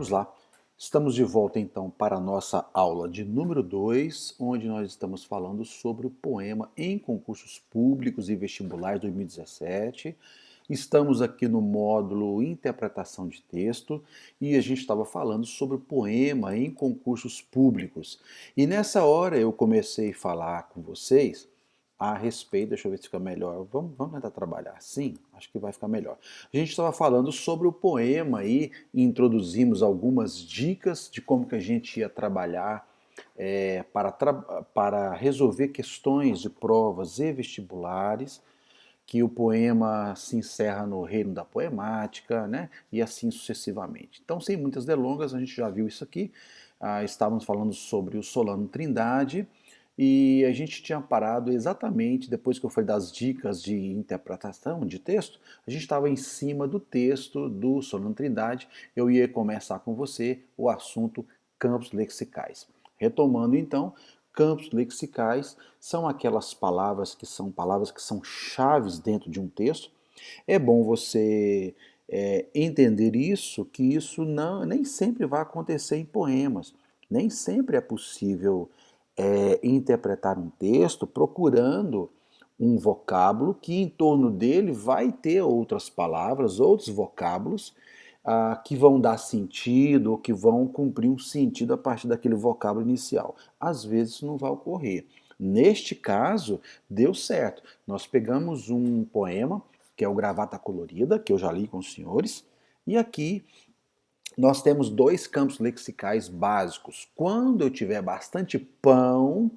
Vamos lá. Estamos de volta então para a nossa aula de número 2, onde nós estamos falando sobre o poema em concursos públicos e vestibulares 2017. Estamos aqui no módulo Interpretação de Texto e a gente estava falando sobre o poema em concursos públicos. E nessa hora eu comecei a falar com vocês a respeito, deixa eu ver se fica melhor. Vamos tentar trabalhar assim? Acho que vai ficar melhor. A gente estava falando sobre o poema e introduzimos algumas dicas de como que a gente ia trabalhar para resolver questões de provas e vestibulares, que o poema se encerra no reino da poemática, né? E assim sucessivamente. Então, sem muitas delongas, a gente já viu isso aqui. Estávamos falando sobre o Solano Trindade, e a gente tinha parado exatamente depois que eu falei das dicas de interpretação de texto, a gente estava em cima do texto do Solano Trindade. Eu ia começar com você o assunto campos lexicais. Retomando então, campos lexicais são aquelas palavras que são chaves dentro de um texto. É bom você entender isso, que isso nem sempre vai acontecer em poemas. Nem sempre é possível interpretar um texto procurando um vocábulo que em torno dele vai ter outras palavras, outros vocábulos que vão dar sentido ou que vão cumprir um sentido a partir daquele vocábulo inicial. Às vezes isso não vai ocorrer. Neste caso, deu certo. Nós pegamos um poema, que é o Gravata Colorida, que eu já li com os senhores, e aqui nós temos dois campos lexicais básicos. Quando eu tiver bastante pão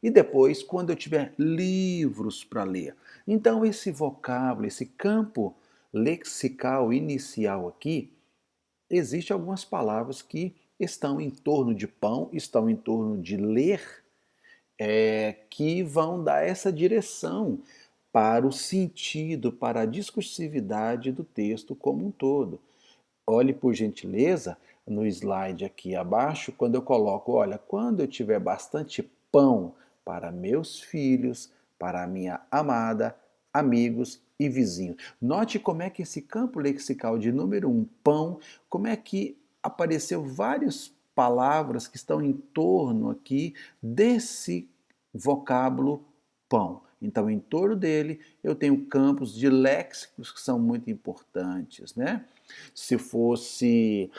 e depois quando eu tiver livros para ler. Então esse vocábulo, esse campo lexical inicial aqui, existe algumas palavras que estão em torno de pão, estão em torno de ler, que vão dar essa direção para o sentido, para a discursividade do texto como um todo. Olhe, por gentileza, no slide aqui abaixo, quando eu coloco, olha, quando eu tiver bastante pão para meus filhos, para a minha amada, amigos e vizinhos. Note como é que esse campo lexical de número 1, pão, como é que apareceu várias palavras que estão em torno aqui desse vocábulo pão. Então, em torno dele, eu tenho campos de léxicos que são muito importantes, né? Se fosse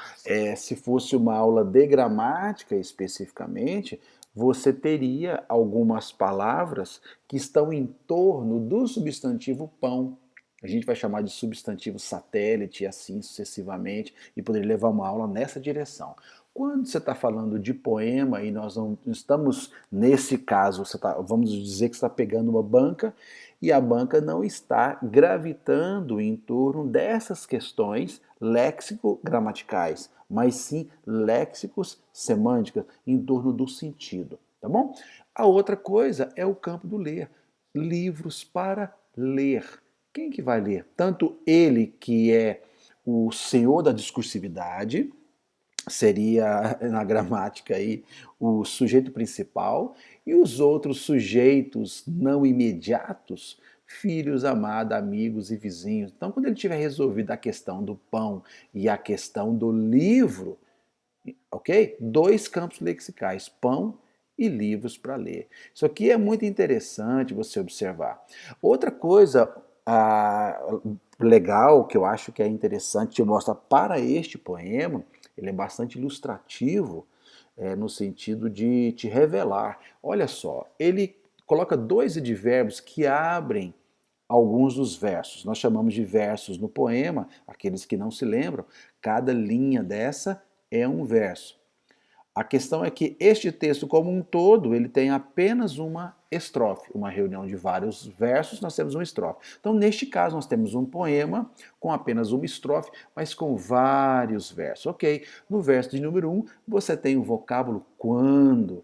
uma aula de gramática especificamente, você teria algumas palavras que estão em torno do substantivo pão. A gente vai chamar de substantivo satélite e assim sucessivamente, e poderia levar uma aula nessa direção. Quando você está falando de poema e nós não estamos, nesse caso, vamos dizer que você está pegando uma banca e a banca não está gravitando em torno dessas questões léxico-gramaticais, mas sim léxicos semânticas, em torno do sentido, tá bom? A outra coisa é o campo do ler, livros para ler. Quem que vai ler? Tanto ele que é o senhor da discursividade, seria na gramática aí o sujeito principal, e os outros sujeitos não imediatos, filhos, amada, amigos e vizinhos. Então, quando ele tiver resolvido a questão do pão e a questão do livro, ok? Dois campos lexicais, pão e livros para ler. Isso aqui é muito interessante você observar. Outra coisa legal que eu acho que é interessante te mostrar para este poema, ele é bastante ilustrativo, no sentido de te revelar. Olha só, ele coloca dois advérbios que abrem alguns dos versos. Nós chamamos de versos no poema, aqueles que não se lembram, cada linha dessa é um verso. A questão é que este texto como um todo, ele tem apenas uma estrofe, uma reunião de vários versos, nós temos uma estrofe. Então, neste caso, nós temos um poema com apenas uma estrofe, mas com vários versos, ok? No verso de número 1, você tem o vocábulo quando.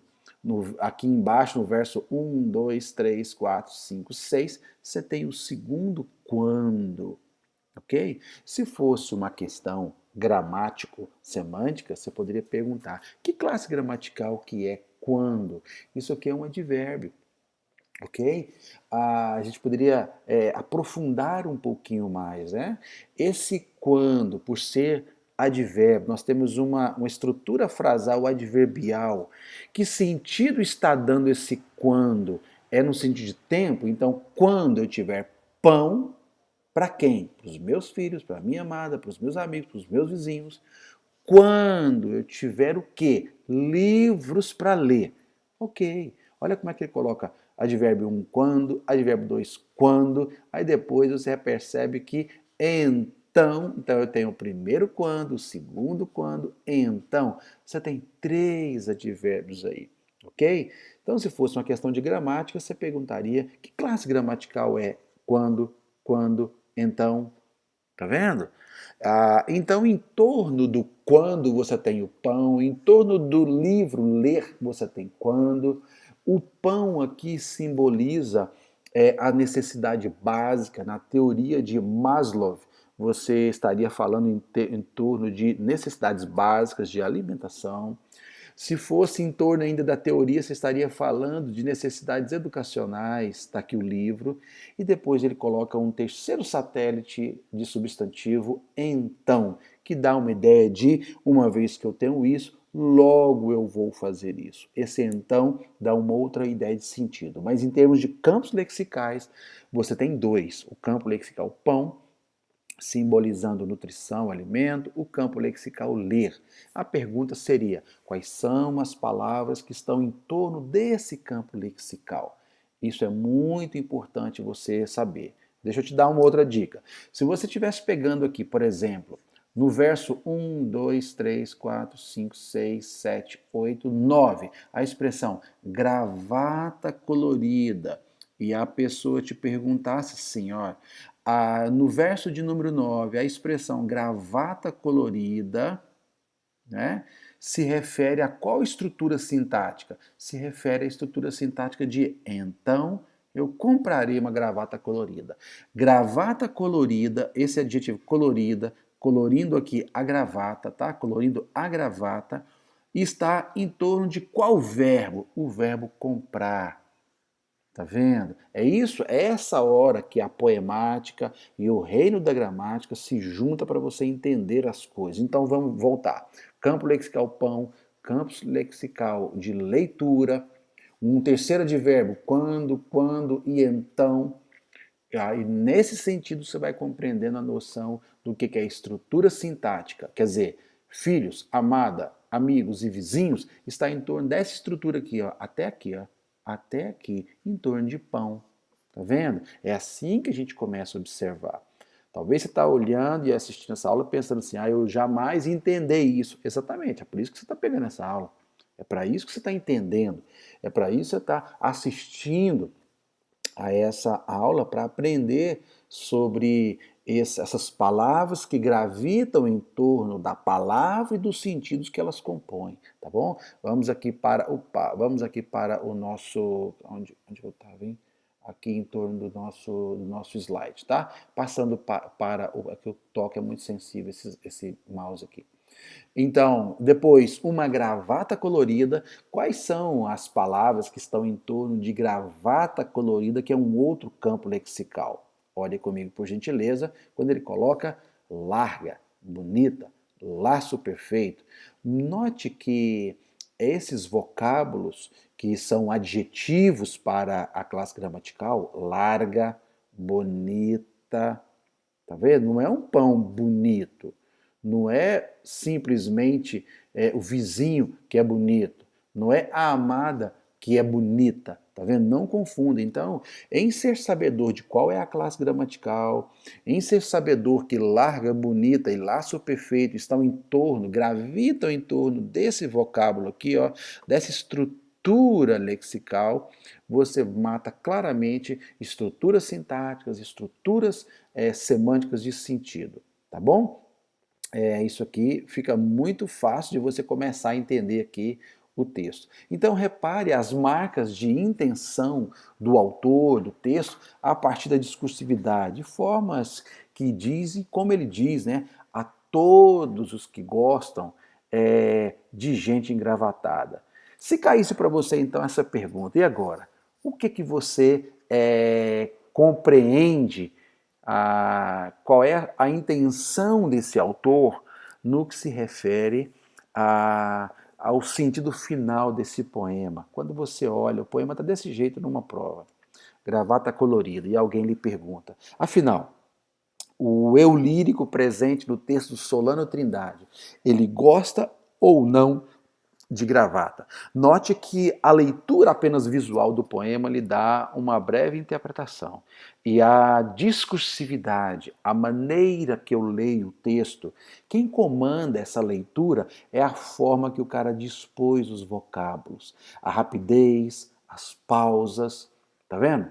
Aqui embaixo, no verso 1, 2, 3, 4, 5, 6, você tem o segundo quando, ok? Se fosse uma questão gramático-semântica, você poderia perguntar: que classe gramatical que é quando? Isso aqui é um advérbio, ok? A gente poderia aprofundar um pouquinho mais, né? Esse quando, por ser advérbio, nós temos uma estrutura frasal adverbial. Que sentido está dando esse quando? É no sentido de tempo? Então, quando eu tiver pão, para quem? Para os meus filhos, para a minha amada, para os meus amigos, para os meus vizinhos. Quando eu tiver o quê? Livros para ler. Ok. Olha como é que ele coloca advérbio 1, quando, advérbio 2, quando, aí depois você percebe que então eu tenho o primeiro quando, o segundo quando, então. Você tem 3 advérbios aí, ok? Então, se fosse uma questão de gramática, você perguntaria que classe gramatical é quando, então. Tá vendo? Então, em torno do quando você tem o pão, em torno do livro ler você tem quando. O pão aqui simboliza a necessidade básica. Na teoria de Maslow, você estaria falando em torno de necessidades básicas de alimentação. Se fosse em torno ainda da teoria, você estaria falando de necessidades educacionais, está aqui o livro, e depois ele coloca um terceiro satélite de substantivo, então, que dá uma ideia de, uma vez que eu tenho isso, logo eu vou fazer isso. Esse então dá uma outra ideia de sentido. Mas em termos de campos lexicais, você tem 2, o campo lexical pão, simbolizando nutrição, alimento, o campo lexical ler. A pergunta seria: quais são as palavras que estão em torno desse campo lexical? Isso é muito importante você saber. Deixa eu te dar uma outra dica. Se você estivesse pegando aqui, por exemplo, no verso 1, 2, 3, 4, 5, 6, 7, 8, 9, a expressão gravata colorida, e a pessoa te perguntasse assim, ó, no verso de número 9, a expressão gravata colorida, né, se refere a qual estrutura sintática? Se refere à estrutura sintática de então eu comprarei uma gravata colorida. Gravata colorida, esse adjetivo colorida, colorindo aqui a gravata, tá? Colorindo a gravata, está em torno de qual verbo? O verbo comprar. Tá vendo? É isso, é essa hora que a poemática e o reino da gramática se juntam para você entender as coisas. Então vamos voltar. Campo lexical pão, campo lexical de leitura, um terceiro advérbio, quando e então. E nesse sentido você vai compreendendo a noção do que é estrutura sintática. Quer dizer, filhos, amada, amigos e vizinhos está em torno dessa estrutura aqui, ó, até aqui, em torno de pão. Tá vendo? É assim que a gente começa a observar. Talvez você está olhando e assistindo essa aula pensando assim, eu jamais entendi isso. Exatamente, é por isso que você está pegando essa aula. É para isso que você está entendendo. É para isso que você está assistindo a essa aula para aprender sobre essas palavras que gravitam em torno da palavra e dos sentidos que elas compõem, tá bom? Vamos aqui para o nosso onde eu estava, hein? Aqui em torno do nosso slide, tá? Passando para o aqui o toque é muito sensível esse mouse aqui. Então, depois, uma gravata colorida. Quais são as palavras que estão em torno de gravata colorida, que é um outro campo lexical? Olhe comigo, por gentileza, quando ele coloca larga, bonita, laço perfeito. Note que esses vocábulos, que são adjetivos para a classe gramatical, larga, bonita, tá vendo? Não é um pão bonito. Não é simplesmente o vizinho que é bonito. Não é a amada que é bonita. Tá vendo? Não confunda. Então, em ser sabedor de qual é a classe gramatical, em ser sabedor que larga, bonita e laço perfeito estão em torno, gravitam em torno desse vocábulo aqui, ó, dessa estrutura lexical, você mata claramente estruturas sintáticas, estruturas semânticas de sentido. Tá bom? Isso aqui fica muito fácil de você começar a entender aqui o texto. Então repare as marcas de intenção do autor, do texto, a partir da discursividade, formas que dizem, como ele diz, né, a todos os que gostam de gente engravatada. Se caísse para você então essa pergunta, e agora? O que você compreende qual é a intenção desse autor no que se refere ao sentido final desse poema. Quando você olha, o poema está desse jeito numa prova, gravata colorida, e alguém lhe pergunta, afinal, o eu lírico presente no texto Solano Trindade, ele gosta ou não de gravata? Note que a leitura apenas visual do poema lhe dá uma breve interpretação. E a discursividade, a maneira que eu leio o texto, quem comanda essa leitura é a forma que o cara dispôs os vocábulos, a rapidez, as pausas, tá vendo?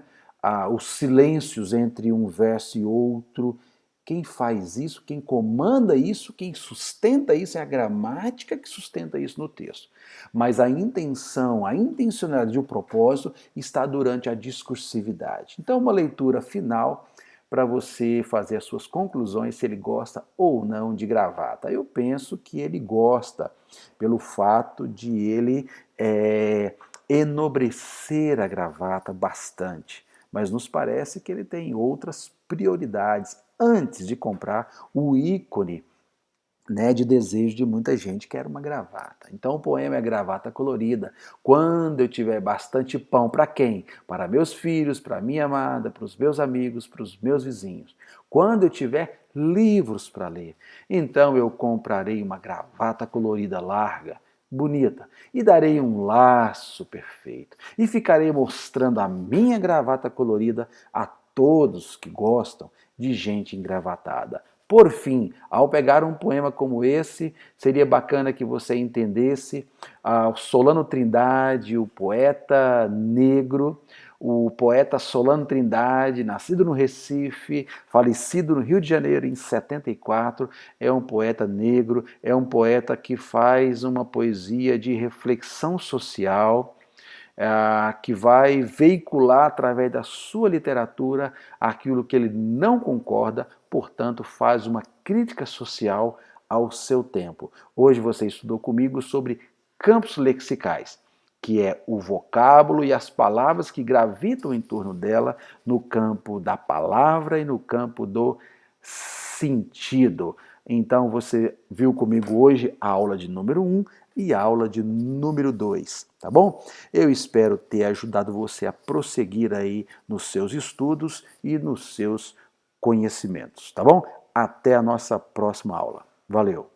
Os silêncios entre um verso e outro. Quem faz isso, quem comanda isso, quem sustenta isso é a gramática que sustenta isso no texto. Mas a intenção, a intencionalidade, o propósito está durante a discursividade. Então, uma leitura final para você fazer as suas conclusões se ele gosta ou não de gravata. Eu penso que ele gosta, pelo fato de ele enobrecer a gravata bastante. Mas nos parece que ele tem outras prioridades antes de comprar o ícone, né, de desejo de muita gente, que era uma gravata. Então o poema é Gravata Colorida. Quando eu tiver bastante pão, para quem? Para meus filhos, para minha amada, para os meus amigos, para os meus vizinhos. Quando eu tiver livros para ler, então eu comprarei uma gravata colorida larga, bonita, e darei um laço perfeito. E ficarei mostrando a minha gravata colorida a todos que gostam de gente engravatada. Por fim, ao pegar um poema como esse, seria bacana que você entendesse Solano Trindade, o poeta negro, o poeta Solano Trindade, nascido no Recife, falecido no Rio de Janeiro em 74, é um poeta negro, é um poeta que faz uma poesia de reflexão social, que vai veicular através da sua literatura aquilo que ele não concorda, portanto, faz uma crítica social ao seu tempo. Hoje você estudou comigo sobre campos lexicais, que é o vocábulo e as palavras que gravitam em torno dela no campo da palavra e no campo do sentido. Então você viu comigo hoje a aula de número 1 e a aula de número 2, tá bom? Eu espero ter ajudado você a prosseguir aí nos seus estudos e nos seus conhecimentos, tá bom? Até a nossa próxima aula. Valeu!